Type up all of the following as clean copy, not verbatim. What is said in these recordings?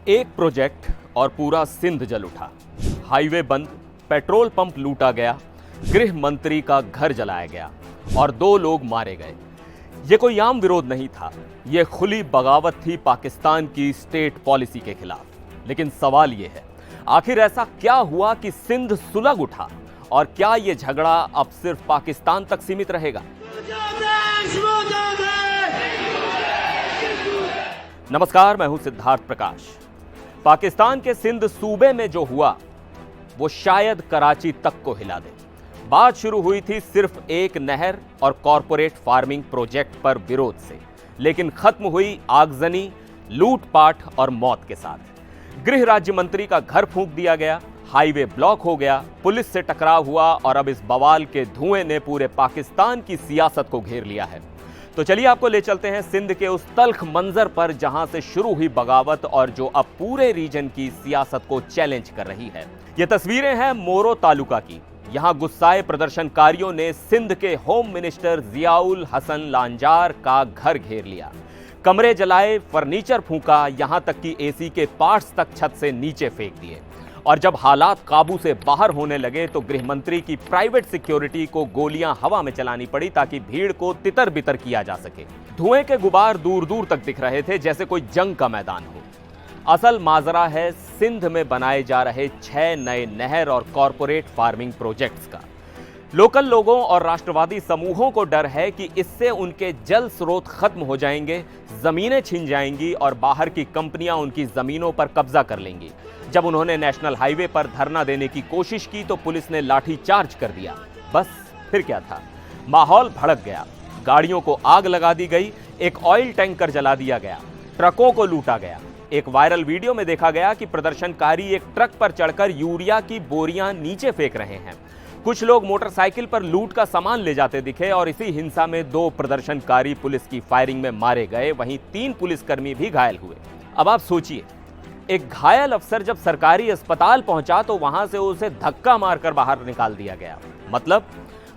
एक प्रोजेक्ट और पूरा सिंध जल उठा, हाईवे बंद, पेट्रोल पंप लूटा गया, गृह मंत्री का घर जलाया गया और 2 लोग मारे गए। यह कोई आम विरोध नहीं था, यह खुली बगावत थी पाकिस्तान की स्टेट पॉलिसी के खिलाफ। लेकिन सवाल यह है, आखिर ऐसा क्या हुआ कि सिंध सुलग उठा और क्या यह झगड़ा अब सिर्फ पाकिस्तान तक सीमित रहेगा? नमस्कार, मैं हूं सिद्धार्थ प्रकाश। पाकिस्तान के सिंध सूबे में जो हुआ वो शायद कराची तक को हिला दे। बात शुरू हुई थी सिर्फ एक नहर और कॉरपोरेट फार्मिंग प्रोजेक्ट पर विरोध से, लेकिन खत्म हुई आगजनी, लूटपाट और मौत के साथ। गृह राज्य मंत्री का घर फूंक दिया गया, हाईवे ब्लॉक हो गया, पुलिस से टकराव हुआ और अब इस बवाल के धुएं ने पूरे पाकिस्तान की सियासत को घेर लिया है। तो चलिए आपको ले चलते हैं सिंध के उस तल्ख मंजर पर जहां से शुरू हुई बगावत और जो अब पूरे रीजन की सियासत को चैलेंज कर रही है। ये तस्वीरें हैं मोरो तालुका की। यहां गुस्साए प्रदर्शनकारियों ने सिंध के होम मिनिस्टर जियाउल हसन लांजार का घर घेर लिया, कमरे जलाए, फर्नीचर फूंका, यहां तक कि एसी के पार्ट्स तक छत से नीचे फेंक दिए। और जब हालात काबू से बाहर होने लगे तो गृह मंत्री की प्राइवेट सिक्योरिटी को गोलियां हवा में चलानी पड़ी ताकि भीड़ को तितर बितर किया जा सके। धुएं के गुबार दूर दूर तक दिख रहे थे, जैसे कोई जंग का मैदान हो। असल माजरा है सिंध में बनाए जा रहे 6 नए नहर और कॉरपोरेट फार्मिंग प्रोजेक्ट्स का। लोकल लोगों और राष्ट्रवादी समूहों को डर है कि इससे उनके जल स्रोत खत्म हो जाएंगे, जमीनें छिन जाएंगी और बाहर की कंपनियां उनकी जमीनों पर कब्जा कर लेंगी। जब उन्होंने नेशनल हाईवे पर धरना देने की कोशिश की तो पुलिस ने लाठी चार्ज कर दिया। बस फिर क्या था, माहौल भड़क गया, गाड़ियों को आग लगा दी गई, एक ऑयल टैंकर जला दिया गया, ट्रकों को लूटा गया। एक वायरल वीडियो में देखा गया कि प्रदर्शनकारी एक ट्रक पर चढ़कर यूरिया की बोरियां नीचे फेंक रहे हैं। कुछ लोग मोटरसाइकिल पर लूट का सामान ले जाते दिखे और इसी हिंसा में 2 प्रदर्शनकारी पुलिस की फायरिंग में मारे गए, वहीं 3 पुलिसकर्मी भी घायल हुए। अब आप सोचिए, एक घायल अफसर जब सरकारी अस्पताल पहुंचा तो वहां से उसे धक्का मारकर बाहर निकाल दिया गया। मतलब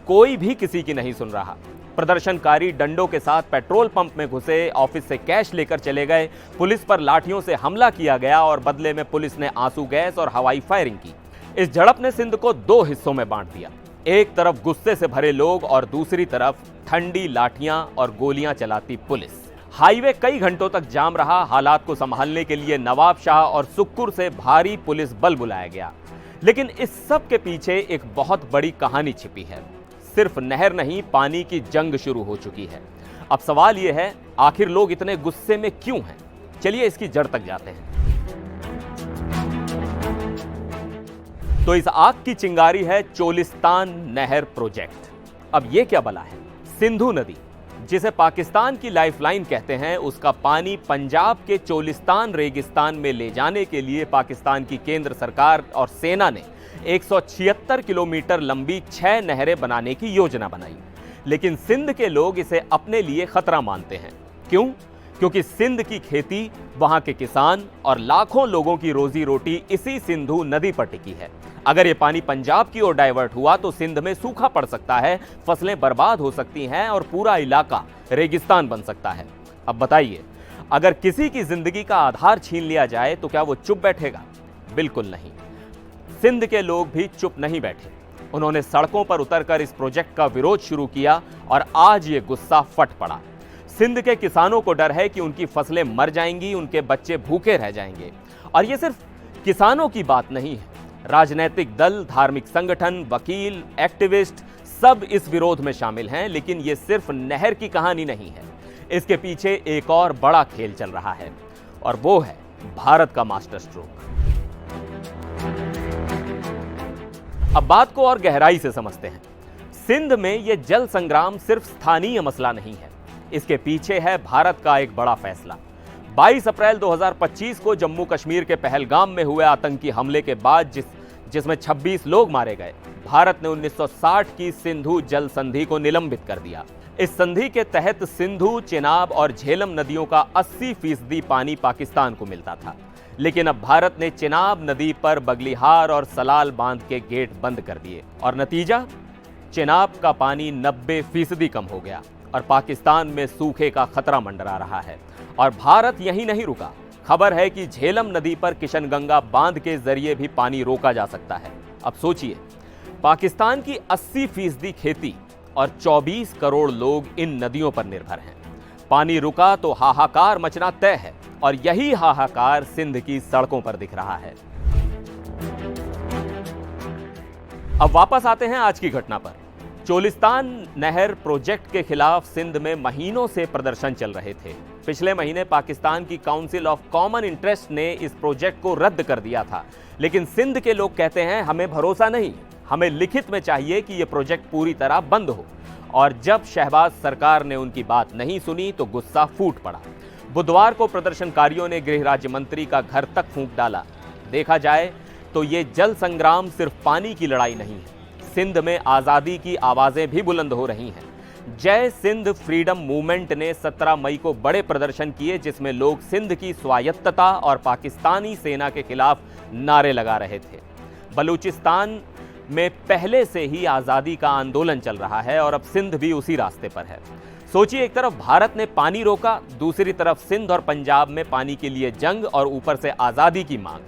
कोई भी किसी की नहीं सुन रहा। प्रदर्शनकारी डंडों के साथ पेट्रोल पंप में घुसे, ऑफिस से कैश लेकर चले गए, पुलिस पर लाठियों से हमला किया गया और बदले में पुलिस ने आंसू गैस और हवाई फायरिंग की। इस झड़प ने सिंध को 2 हिस्सों में बांट दिया। एक तरफ गुस्से से भरे लोग और दूसरी तरफ ठंडी लाठियां और गोलियां चलाती पुलिस। हाईवे कई घंटों तक जाम रहा। हालात को संभालने के लिए नवाब शाह और सुक्कुर से भारी पुलिस बल बुलाया गया। लेकिन इस सब के पीछे एक बहुत बड़ी कहानी छिपी है। सिर्फ नहर नहीं, पानी की जंग शुरू हो चुकी है। अब सवाल यह है, आखिर लोग इतने गुस्से में क्यों हैं? चलिए इसकी जड़ तक जाते हैं। तो इस आग की चिंगारी है चोलिस्तान नहर प्रोजेक्ट। अब यह क्या बला है? सिंधु नदी, जिसे पाकिस्तान की लाइफलाइन कहते हैं, उसका पानी पंजाब के चोलिस्तान रेगिस्तान में ले जाने के लिए पाकिस्तान की केंद्र सरकार और सेना ने 176 किलोमीटर लंबी 6 नहरें बनाने की योजना बनाई। लेकिन सिंध के लोग इसे अपने लिए खतरा मानते हैं। क्यों? क्योंकि सिंध की खेती, वहां के किसान और लाखों लोगों की रोजी रोटी इसी सिंधु नदी पर टिकी है। अगर ये पानी पंजाब की ओर डाइवर्ट हुआ तो सिंध में सूखा पड़ सकता है, फसलें बर्बाद हो सकती हैं और पूरा इलाका रेगिस्तान बन सकता है। अब बताइए, अगर किसी की जिंदगी का आधार छीन लिया जाए तो क्या वो चुप बैठेगा? बिल्कुल नहीं। सिंध के लोग भी चुप नहीं बैठे। उन्होंने सड़कों पर उतरकर इस प्रोजेक्ट का विरोध शुरू किया और आज ये गुस्सा फट पड़ा। सिंध के किसानों को डर है कि उनकी फसलें मर जाएंगी, उनके बच्चे भूखे रह जाएंगे। और ये सिर्फ किसानों की बात नहीं है, राजनीतिक दल, धार्मिक संगठन, वकील, एक्टिविस्ट सब इस विरोध में शामिल हैं। लेकिन ये सिर्फ नहर की कहानी नहीं है, इसके पीछे एक और बड़ा खेल चल रहा है और वो है भारत का मास्टर स्ट्रोक। अब बात को और गहराई से समझते हैं। सिंध में यह जल संग्राम सिर्फ स्थानीय मसला नहीं है, इसके पीछे है भारत का एक बड़ा फैसला। 22 अप्रैल 2025 को जम्मू कश्मीर के पहलगाम में हुए आतंकी हमले के बाद जिसमें 26 लोग मारे गए, भारत ने 1960 की सिंधु जल संधि को निलंबित कर दिया। इस संधि के तहत सिंधु, चेनाब और झेलम नदियों का 80% पानी पाकिस्तान को मिलता था। लेकिन अब भारत ने चेनाब नदी पर बगलिहार और सलाल बांध के गेट बंद कर दिए और नतीजा, चेनाब का पानी 90% कम हो गया और पाकिस्तान में सूखे का खतरा मंडरा रहा है। और भारत यहीं नहीं रुका, खबर है कि झेलम नदी पर किशनगंगा बांध के जरिए भी पानी रोका जा सकता है। अब सोचिए, पाकिस्तान की 80% खेती और 24 करोड़ लोग इन नदियों पर निर्भर हैं। पानी रुका तो हाहाकार मचना तय है और यही हाहाकार सिंध की सड़कों पर दिख रहा है। अब वापस आते हैं आज की घटना पर। चोलिस्तान नहर प्रोजेक्ट के खिलाफ सिंध में महीनों से प्रदर्शन चल रहे थे। पिछले महीने पाकिस्तान की काउंसिल ऑफ कॉमन इंटरेस्ट ने इस प्रोजेक्ट को रद्द कर दिया था, लेकिन सिंध के लोग कहते हैं हमें भरोसा नहीं, हमें लिखित में चाहिए कि यह प्रोजेक्ट पूरी तरह बंद हो। और जब शहबाज सरकार ने उनकी बात नहीं सुनी तो गुस्सा फूट पड़ा। बुधवार को प्रदर्शनकारियों ने गृह राज्य मंत्री का घर तक फूंक डाला। देखा जाए तो ये जल संग्राम सिर्फ पानी की लड़ाई नहीं है, सिंध में आजादी की आवाजें भी बुलंद हो रही हैं। जय सिंध फ्रीडम मूवमेंट ने 17 मई को बड़े प्रदर्शन किए, जिसमें लोग सिंध की स्वायत्तता और पाकिस्तानी सेना के खिलाफ नारे लगा रहे थे। बलूचिस्तान में पहले से ही आजादी का आंदोलन चल रहा है और अब सिंध भी उसी रास्ते पर है। सोचिए, एक तरफ भारत ने पानी रोका, दूसरी तरफ सिंध और पंजाब में पानी के लिए जंग और ऊपर से आजादी की मांग।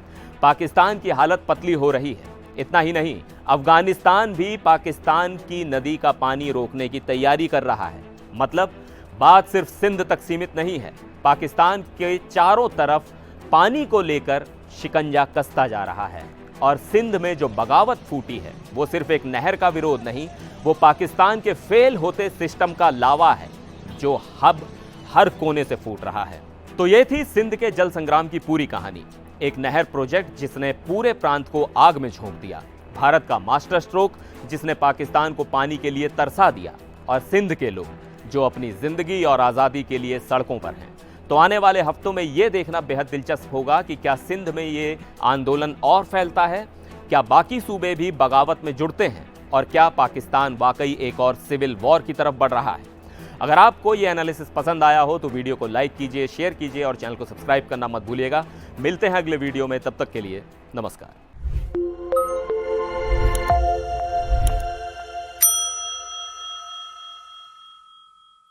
पाकिस्तान की हालत पतली हो रही है। इतना ही नहीं, अफगानिस्तान भी पाकिस्तान की नदी का पानी रोकने की तैयारी कर रहा है। मतलब बात सिर्फ सिंध तक सीमित नहीं है, पाकिस्तान के चारों तरफ पानी को लेकर शिकंजा कसता जा रहा है। और सिंध में जो बगावत फूटी है वो सिर्फ एक नहर का विरोध नहीं, वो पाकिस्तान के फेल होते सिस्टम का लावा है जो अब हर कोने से फूट रहा है। तो ये थी सिंध के जल संग्राम की पूरी कहानी। एक नहर प्रोजेक्ट जिसने पूरे प्रांत को आग में झोंक दिया, भारत का मास्टर स्ट्रोक जिसने पाकिस्तान को पानी के लिए तरसा दिया, और सिंध के लोग जो अपनी जिंदगी और आजादी के लिए सड़कों पर हैं। तो आने वाले हफ्तों में यह देखना बेहद दिलचस्प होगा कि क्या सिंध में ये आंदोलन और फैलता है, क्या बाकी सूबे भी बगावत में जुड़ते हैं, और क्या पाकिस्तान वाकई एक और सिविल वॉर की तरफ बढ़ रहा है। अगर आपको ये एनालिसिस पसंद आया हो तो वीडियो को लाइक कीजिए, शेयर कीजिए और चैनल को सब्सक्राइब करना मत भूलिएगा। मिलते हैं अगले वीडियो में, तब तक के लिए नमस्कार।